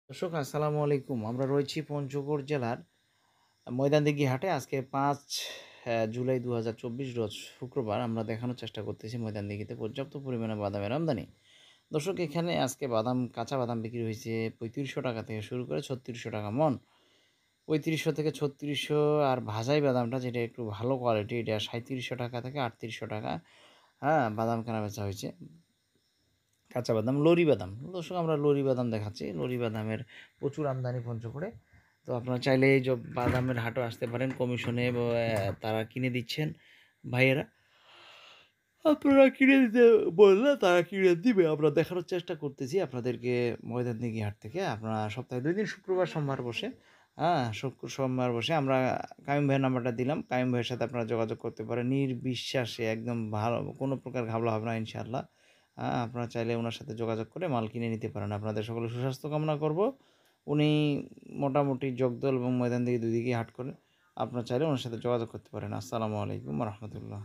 দর্শক আসসালামু আলাইকুম। আমরা রয়েছি পঞ্চগড় জেলার ময়দানদিঘি হাটে। আজকে ৫ জুলাই ২০২৪ রোজ শুক্রবার। আমরা দেখানোর চেষ্টা করতেছি ময়দানদিঘিতে পর্যাপ্ত পরিমাণে বাদামের আমদানি। দর্শক এখানে আজকে কাঁচা বাদাম বিক্রি হয়েছে ৳৩৫০০ থেকে শুরু করে ৳৩৬০০ মণ। ৩৫০০ থেকে ৩৬০০ আর ভাজাই বাদামটা যেটা একটু ভালো কোয়ালিটি এটা ৳৩৭০০ থেকে ৳৩৮০০, হ্যাঁ? বাদাম কেনাবেচা হয়েছে। কাঁচা বাদাম, লরি বাদাম। দর্শক আমরা লরি বাদাম দেখাচ্ছি। লরি বাদামের প্রচুর আমদানি পঞ্চগড়ে। তো আপনারা চাইলে এই যে বাদামের হাটও আসতে পারেন কমিশনে তারা কিনে দিচ্ছেন ভাইয়েরা। আপনারা কিনে দিতে বললে তারা কিনে দিবে। আমরা দেখানোর চেষ্টা করতেছি আপনাদেরকে ময়দানদিঘি হাট থেকে। আপনারা সপ্তাহে ২ দিন শুক্রবার, সোমবার বসে। হ্যাঁ? সোমবার বসে। আমরা কায়ুম ভাইয়ের নাম্বারটা দিলাম। কায়ুম ভাইয়ের সাথে আপনারা যোগাযোগ করতে পারেন। নির্বিশ্বাসে একদম ভালো কোনো প্রকার ঘাবলা হবে না ইনশাআল্লাহ। আপনারা চাইলে উনার সাথে যোগাযোগ করে মাল কিনে নিতে পারেন। আপনাদের সকলের সুস্বাস্থ্য কামনা করব। উনি মোটামুটি জগদল এবং ময়দানদিঘি ২ দিকেই হাট করেন। আপনারা চাইলে উনার সাথে যোগাযোগ করতে পারেন। আসসালামু আলাইকুম ওয়া রাহমাতুল্লাহ।